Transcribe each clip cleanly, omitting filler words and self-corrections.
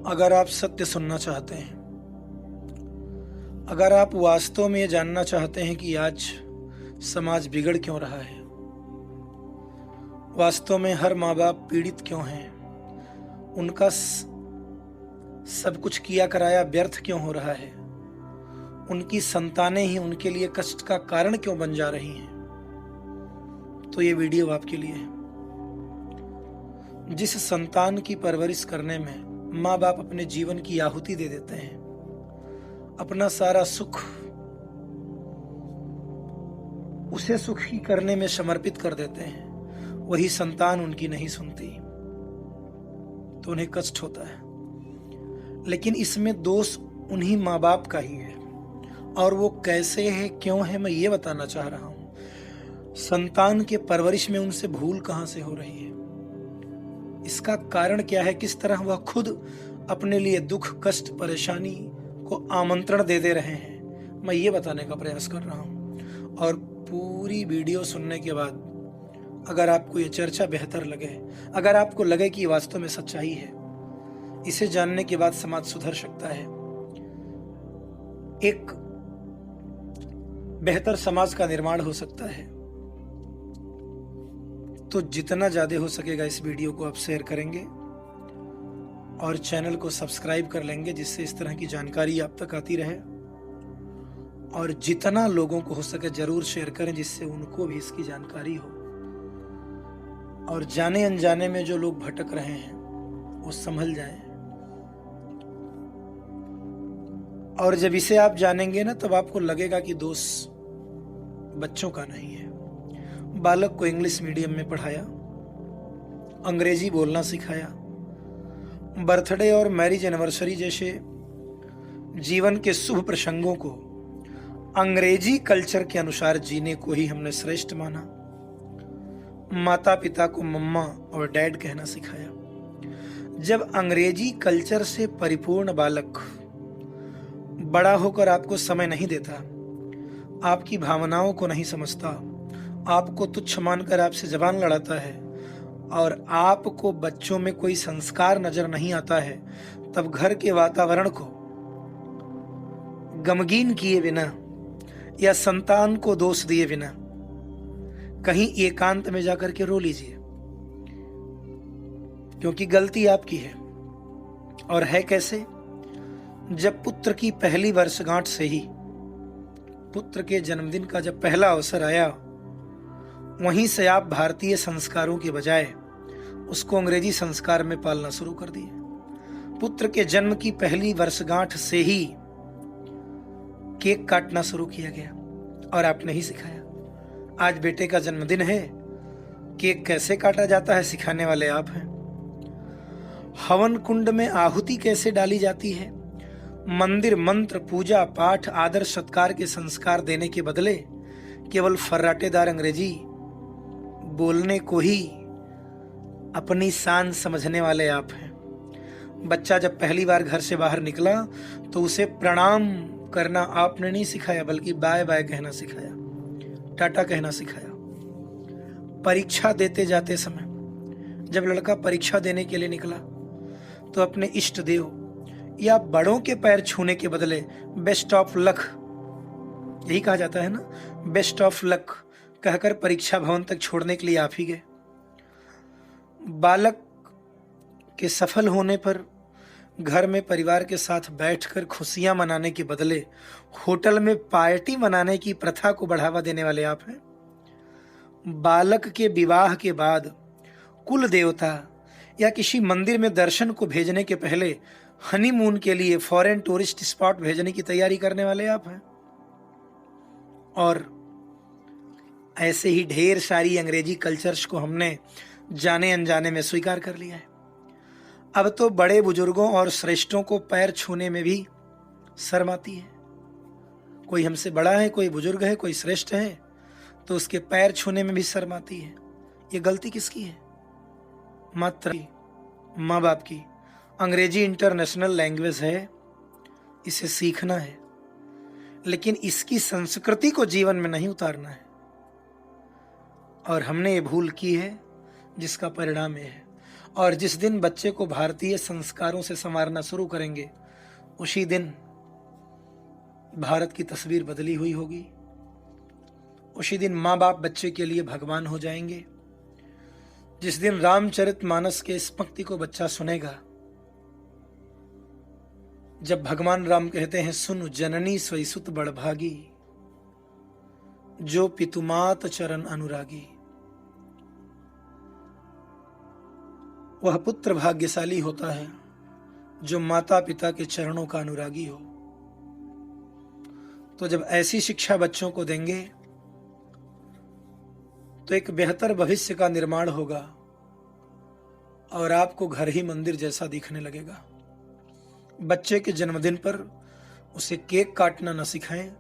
अगर आप सत्य सुनना चाहते हैं, अगर आप वास्तव में ये जानना चाहते हैं कि आज समाज बिगड़ क्यों रहा है, वास्तव में हर माँ बाप पीड़ित क्यों हैं, उनका सब कुछ किया कराया व्यर्थ क्यों हो रहा है, उनकी संतानें ही उनके लिए कष्ट का कारण क्यों बन जा रही हैं, तो ये वीडियो आपके लिए है। जिस संतान की परवरिश करने में माँ बाप अपने जीवन की आहुति दे देते हैं, अपना सारा सुख उसे सुखी करने में समर्पित कर देते हैं, वही संतान उनकी नहीं सुनती तो उन्हें कष्ट होता है। लेकिन इसमें दोष उन्हीं माँ बाप का ही है, और वो कैसे है, क्यों है, मैं ये बताना चाह रहा हूं। संतान के परवरिश में उनसे भूल कहां से हो रही है, इसका कारण क्या है, किस तरह वह खुद अपने लिए दुख, कष्ट, परेशानी को आमंत्रण दे दे रहे हैं, मैं ये बताने का प्रयास कर रहा हूं। और पूरी वीडियो सुनने के बाद अगर आपको ये चर्चा बेहतर लगे, अगर आपको लगे कि वास्तव में सच्चाई है, इसे जानने के बाद समाज सुधर सकता है, एक बेहतर समाज का निर्माण हो सकता है, तो जितना ज्यादा हो सकेगा इस वीडियो को आप शेयर करेंगे और चैनल को सब्सक्राइब कर लेंगे, जिससे इस तरह की जानकारी आप तक आती रहे। और जितना लोगों को हो सके जरूर शेयर करें, जिससे उनको भी इसकी जानकारी हो, और जाने अनजाने में जो लोग भटक रहे हैं वो संभल जाएं। और जब इसे आप जानेंगे ना, तब आपको लगेगा कि दोष बच्चों का नहीं है। बालक को इंग्लिश मीडियम में पढ़ाया, अंग्रेजी बोलना सिखाया, बर्थडे और मैरिज एनिवर्सरी जैसे जीवन के शुभ प्रसंगों को अंग्रेजी कल्चर के अनुसार जीने को ही हमने श्रेष्ठ माना। माता पिता को मम्मा और डैड कहना सिखाया। जब अंग्रेजी कल्चर से परिपूर्ण बालक बड़ा होकर आपको समय नहीं देता, आपकी भावनाओं को नहीं समझता, आपको तुच्छ मानकर आपसे जबान लड़ाता है, और आपको बच्चों में कोई संस्कार नजर नहीं आता है, तब घर के वातावरण को गमगीन किए बिना या संतान को दोष दिए बिना कहीं एकांत में जाकर के रो लीजिए, क्योंकि गलती आपकी है। और है कैसे? जब पुत्र की पहली वर्षगांठ से ही, पुत्र के जन्मदिन का जब पहला अवसर आया, वहीं से आप भारतीय संस्कारों के बजाय उसको अंग्रेजी संस्कार में पालना शुरू कर दिए। पुत्र के जन्म की पहली वर्षगांठ से ही केक काटना शुरू किया गया, और आपने ही सिखाया। आज बेटे का जन्मदिन है, केक कैसे काटा जाता है सिखाने वाले आप हैं। हवन कुंड में आहुति कैसे डाली जाती है, मंदिर मंत्र, पूजा पाठ, आदर सत्कार के संस्कार देने के बदले केवल फर्राटेदार अंग्रेजी बोलने को ही अपनी शान समझने वाले आप हैं। बच्चा जब पहली बार घर से बाहर निकला तो उसे प्रणाम करना आपने नहीं सिखाया, बल्कि बाय बाय कहना सिखाया, टाटा कहना सिखाया। परीक्षा देते जाते समय जब लड़का परीक्षा देने के लिए निकला तो अपने इष्ट देव या बड़ों के पैर छूने के बदले बेस्ट ऑफ लक, यही कहा जाता है ना, बेस्ट ऑफ लक कहकर परीक्षा भवन तक छोड़ने के लिए आप ही गए। बालक के सफल होने पर घर में परिवार के साथ बैठकर खुशियां मनाने के बदले होटल में पार्टी मनाने की प्रथा को बढ़ावा देने वाले आप हैं। बालक के विवाह के बाद कुल देवता या किसी मंदिर में दर्शन को भेजने के पहले हनीमून के लिए फॉरेन टूरिस्ट स्पॉट भेजने की तैयारी करने वाले आप हैं। और ऐसे ही ढेर सारी अंग्रेजी कल्चर्स को हमने जाने अनजाने में स्वीकार कर लिया है। अब तो बड़े बुजुर्गों और श्रेष्ठों को पैर छूने में भी शर्म आती है। कोई हमसे बड़ा है, कोई बुजुर्ग है, कोई श्रेष्ठ है, तो उसके पैर छूने में भी शर्म आती है। ये गलती किसकी है? मात्र माँ बाप की। अंग्रेजी इंटरनेशनल लैंग्वेज है, इसे सीखना है, लेकिन इसकी संस्कृति को जीवन में नहीं उतारना है। और हमने ये भूल की है, जिसका परिणाम ये है। और जिस दिन बच्चे को भारतीय संस्कारों से संवारना शुरू करेंगे, उसी दिन भारत की तस्वीर बदली हुई होगी। उसी दिन माँ बाप बच्चे के लिए भगवान हो जाएंगे। जिस दिन रामचरितमानस के इस पंक्ति को बच्चा सुनेगा, जब भगवान राम कहते हैं, सुन जननी स्वई सुत बड़भागी, जो पितुमात चरण अनुरागी, वह पुत्र भाग्यशाली होता है जो माता पिता के चरणों का अनुरागी हो। तो जब ऐसी शिक्षा बच्चों को देंगे तो एक बेहतर भविष्य का निर्माण होगा और आपको घर ही मंदिर जैसा दिखने लगेगा। बच्चे के जन्मदिन पर उसे केक काटना न सिखाएं,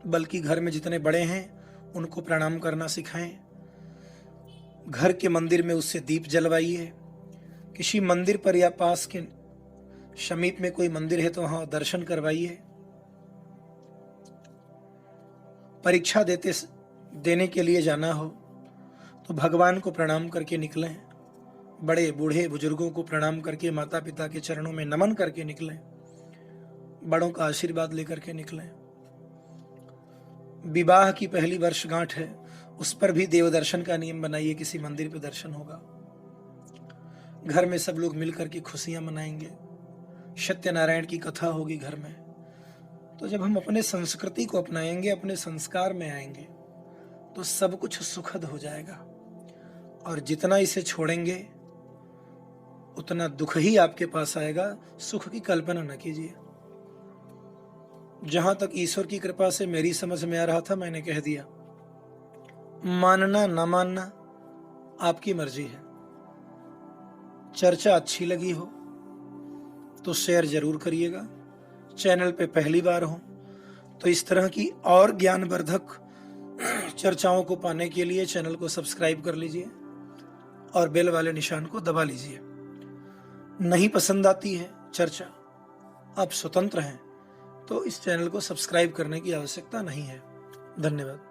बल्कि घर में जितने बड़े हैं उनको प्रणाम करना सिखाएं। घर के मंदिर में उससे दीप जलवाइए। किसी मंदिर पर या पास के समीप में कोई मंदिर है तो वहां दर्शन करवाइए। परीक्षा देने के लिए जाना हो तो भगवान को प्रणाम करके निकलें। बड़े बूढ़े बुजुर्गों को प्रणाम करके, माता पिता के चरणों में नमन करके निकलें। बड़ों का आशीर्वाद लेकर के निकलें। विवाह की पहली वर्षगांठ है, उस पर भी देव दर्शन का नियम बनाइए। किसी मंदिर पे दर्शन होगा, घर में सब लोग मिलकर के खुशियां मनाएंगे। सत्यनारायण की कथा होगी घर में। तो जब हम अपने संस्कृति को अपनाएंगे, अपने संस्कार में आएंगे, तो सब कुछ सुखद हो जाएगा। और जितना इसे छोड़ेंगे उतना दुख ही आपके पास आएगा। सुख की कल्पना न कीजिए। जहां तक ईश्वर की कृपा से मेरी समझ में आ रहा था, मैंने कह दिया। मानना ना मानना आपकी मर्जी है। चर्चा अच्छी लगी हो तो शेयर जरूर करिएगा। चैनल पे पहली बार हो तो इस तरह की और ज्ञानवर्धक चर्चाओं को पाने के लिए चैनल को सब्सक्राइब कर लीजिए और बेल वाले निशान को दबा लीजिए। नहीं पसंद आती है चर्चा, आप स्वतंत्र हैं, तो इस चैनल को सब्सक्राइब करने की आवश्यकता नहीं है। धन्यवाद।